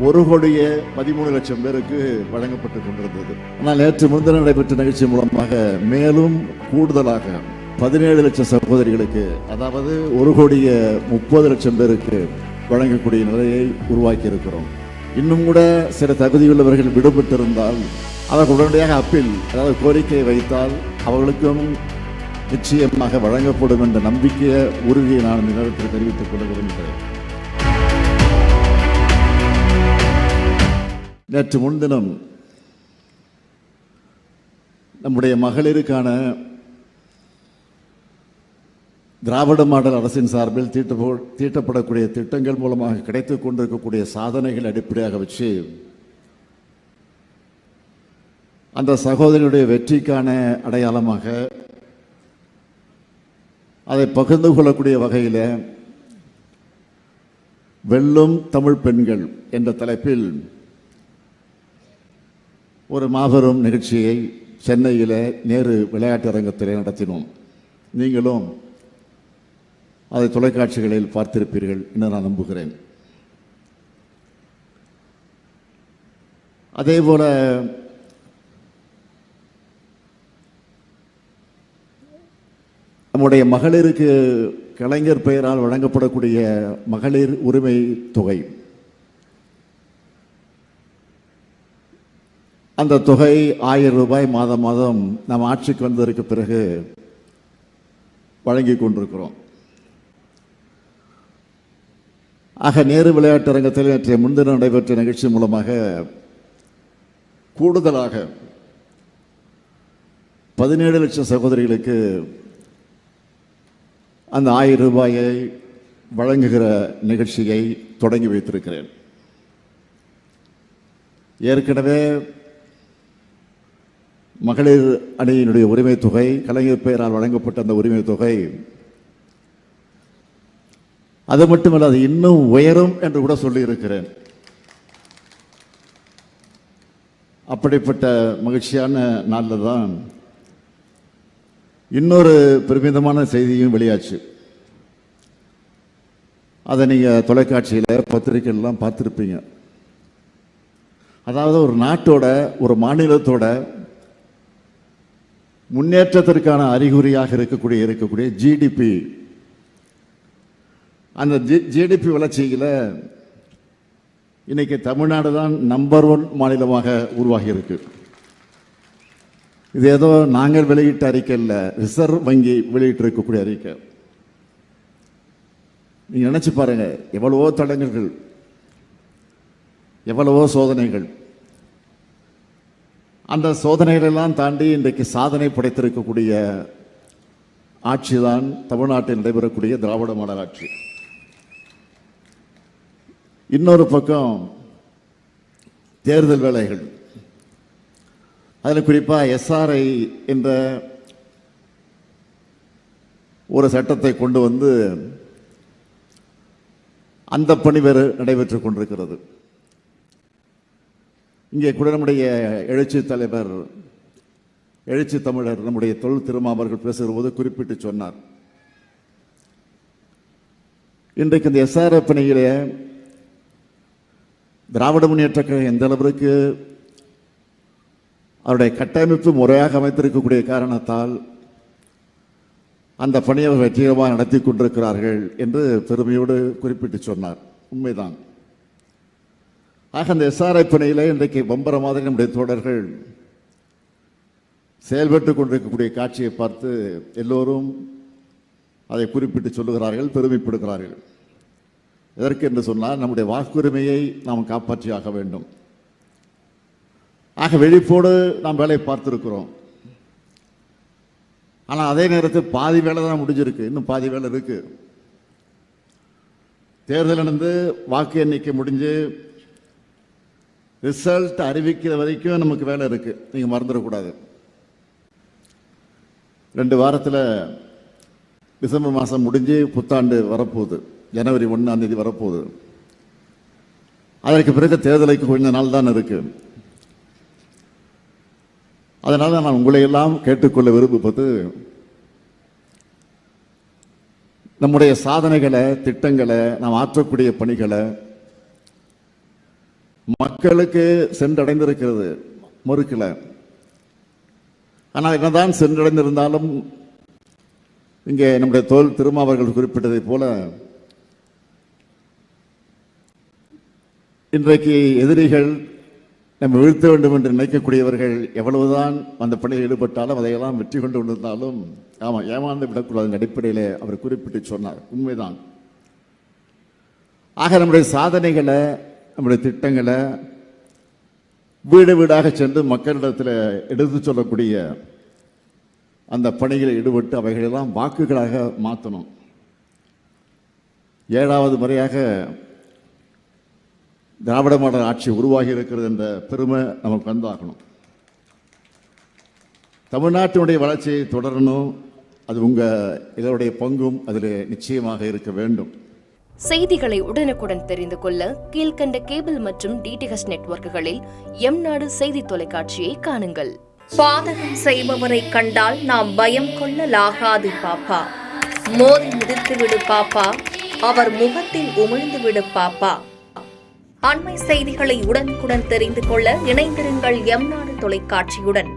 1,13,00,000 பேருக்கு வழங்கப்பட்டு கொண்டிருந்தது. ஆனால் நேற்று முன்தினம் நடைபெற்ற நிகழ்ச்சி மூலமாக மேலும் கூடுதலாக 17 லட்சம் சகோதரிகளுக்கு, அதாவது 1,30,00,000 பேருக்கு வழங்கக்கூடிய நிலையை உருவாக்கி இருக்கிறோம். இன்னும் கூட சில தகுதியுள்ளவர்கள் விடுபட்டிருந்தால் அவர்கள் உடனடியாக அப்பீல், அதாவது கோரிக்கை வைத்தால் அவர்களுக்கும் நிச்சயமாக வழங்கப்படும் என்ற நம்பிக்கையை, உறுதியை நான் இந்த நேரத்தில் தெரிவித்துக் கொள்ள விரும்புகிறேன். நேற்று முன்தினம் நம்முடைய மகளிருக்கான திராவிட மாடல் அரசின் சார்பில் தீட்டப்படக்கூடிய திட்டங்கள் மூலமாக கிடைத்துக் கொண்டிருக்கக்கூடிய சாதனைகள் அடிப்படையாக வச்சு அந்த சகோதரியுடைய வெற்றிக்கான அடையாளமாக அதை பகிர்ந்து கொள்ளக்கூடிய வகையில் வெல்லும் தமிழ் பெண்கள் என்ற தலைப்பில் ஒரு மாபெரும் நிகழ்ச்சியை சென்னையில் நேரு விளையாட்டு அரங்கத்தில் நடத்தினோம். நீங்களும் அதை தொலைக்காட்சிகளில் பார்த்திருப்பீர்கள் என்று நான் நம்புகிறேன். அதேபோல நம்முடைய மகளிருக்கு கலைஞர் பெயரால் வழங்கப்படக்கூடிய மகளிர் உரிமை தொகை, அந்த தொகை 1000 ரூபாய் மாதம் மாதம் நாம் ஆட்சிக்கு வந்ததற்கு பிறகு வழங்கி கொண்டிருக்கிறோம். ஆக நேரு விளையாட்டு அரங்கத்தில் நேற்றைய முன்தினம் நடைபெற்ற நிகழ்ச்சி மூலமாக கூடுதலாக 17 லட்சம் சகோதரிகளுக்கு அந்த 1000 ரூபாயை வழங்குகிற நிகழ்ச்சியை தொடங்கி வைத்திருக்கிறேன். ஏற்கனவே மகளிர் அணியினுடைய உரிமை தொகை, கலைஞர் பெயரால் வழங்கப்பட்ட அந்த உரிமை தொகை, அது மட்டுமல்ல, அது இன்னும் உயரும் என்று கூட சொல்லியிருக்கிறேன். அப்படிப்பட்ட மகிழ்ச்சியான நாளில் தான் இன்னொரு பெருமிதமான செய்தியும் வெளியாச்சு. அதை நீங்கள் தொலைக்காட்சியில், பத்திரிகைலாம் பார்த்துருப்பீங்க. அதாவது ஒரு நாட்டோட, ஒரு மாநிலத்தோட முன்னேற்றத்திற்கான அறிகுறியாக இருக்கக்கூடிய ஜிடிபி, அந்த ஜிடிபி வளர்ச்சியில் இன்னைக்கு தமிழ்நாடு தான் நம்பர் 1 மாநிலமாக உருவாகி இருக்கு. இது ஏதோ நாங்கள் வெளியிட்ட அறிக்கை இல்லை, ரிசர்வ் வங்கி வெளியிட்டு இருக்கக்கூடிய அறிக்கை. நீங்க நினைச்சு பாருங்க, எவ்வளவோ தடங்கல்கள், எவ்வளவோ சோதனைகள், அந்த சோதனைகளெல்லாம் தாண்டி இன்றைக்கு சாதனை படைத்திருக்கக்கூடிய ஆட்சி தான் தமிழ்நாட்டில் நடைபெறக்கூடிய திராவிட மாடல் ஆட்சி. இன்னொரு பக்கம் தேர்தல் வேலைகள், அதில் குறிப்பாக எஸ்ஆர்ஐ என்ற ஒரு சட்டத்தை கொண்டு வந்து அந்த பணி வேறு நடைபெற்றுக் கொண்டிருக்கிறது. இங்கே கூட நம்முடைய எழுச்சி தலைவர், எழுச்சி தமிழர் நம்முடைய தொல் திருமாவர்கள் பேசுகிற போது குறிப்பிட்டு சொன்னார், இன்றைக்கு இந்த எஸ்ஆர்ஐ பணியிலே திராவிட முன்னேற்ற கழகம் எந்த அளவிற்கு அவருடைய கட்டமைப்பு முறையாக அமைத்திருக்கக்கூடிய காரணத்தால் அந்த பணியை வெற்றிகரமாக நடத்தி கொண்டிருக்கிறார்கள் என்று பெருமையோடு குறிப்பிட்டு சொன்னார். உண்மைதான். ஆக அந்த எஸ்ஆர்ஐ பணியில் இன்றைக்கு பம்பர மாதிரி நம்முடைய தோழர்கள் செயல்பட்டு கொண்டிருக்கக்கூடிய காட்சியை பார்த்து எல்லோரும் அதை குறிப்பிட்டு சொல்லுகிறார்கள், பெருமைப்படுகிறார்கள். எதற்கு என்று சொன்னால், நம்முடைய வாக்குரிமையை நாம் காப்பாற்றியாக வேண்டும். ஆக விழிப்போடு நாம் வேலையை பார்த்திருக்கிறோம். ஆனால் அதே நேரத்தில் பாதி வேலை தான் முடிஞ்சிருக்கு, இன்னும் பாதி வேலை இருக்கு. தேர்தல் நடந்து வாக்கு எண்ணிக்கை முடிஞ்சு ரிசல்ட் அறிவிக்கிற வரைக்கும் நமக்கு வேலை இருக்கு, நீங்க மறந்துடக்கூடாது. 2 வாரத்தில் டிசம்பர் மாதம் முடிஞ்சு புத்தாண்டு வரப்போகுது, ஜனவரி 1ஆம் தேதி வரப்போகுது. அதற்கு பிறகு தேர்தலுக்கு கொஞ்ச நாள் தான் இருக்கு. அதனால நான் உங்களை எல்லாம் கேட்டுக்கொள்ள விரும்புவது, நம்முடைய சாதனைகளை, திட்டங்களை, நாம் ஆற்றக்கூடிய பணிகளை மக்களுக்கு சென்றடைந்திருக்கிறது, மறுக்கல. ஆனால் என்னதான் சென்றடைந்திருந்தாலும் இங்கே நம்முடைய தோல் திருமாவர்கள் குறிப்பிட்டதை போல இன்றைக்கு எதிரிகள் நம்ம வீழ்த்த வேண்டும் என்று நினைக்கக்கூடியவர்கள் எவ்வளவுதான் அந்த பணியில் ஈடுபட்டாலும் அதையெல்லாம் வெற்றி கொண்டு கொண்டிருந்தாலும் ஏமாந்து விடக்கூடாது அடிப்படையில் அவர் குறிப்பிட்டு சொன்னார். உண்மைதான். ஆக நம்முடைய சாதனைகளை, நம்முடைய திட்டங்களை வீடு வீடாக சென்று மக்களிடத்தில் எடுத்து சொல்லக்கூடிய அந்த பணிகளில் ஈடுபட்டு அவைகளெல்லாம் வாக்குகளாக மாற்றணும். 7வது முறையாக திராவிட மாடல் ஆட்சி உருவாகி இருக்கிறது என்ற பெருமை நமக்கு வந்தாகணும். தமிழ்நாட்டினுடைய வளர்ச்சியை தொடரணும். அது இதனுடைய பங்கும் அதில் நிச்சயமாக இருக்க வேண்டும். செய்திகளை உடனுக்குடன் தெரிந்து கொள்ள கீழ்கண்ட கேபிள் மற்றும் டிடிஹெச் நெட்வொர்க்குகளில் எம்நாடு செய்தி தொலைக்காட்சியை காணுங்கள். பாதகம் செய்பவரை கண்டால் நாம் பயம் கொள்ளலாகாது பாப்பா. மோதி மிதித்து விடு பாப்பா, அவர் முகத்தில் உமிழ்ந்து விடு பாப்பா. அண்மை செய்திகளை உடனுக்குடன் தெரிந்து கொள்ள இணைந்திருங்கள் எம்நாடு தொலைக்காட்சியுடன்.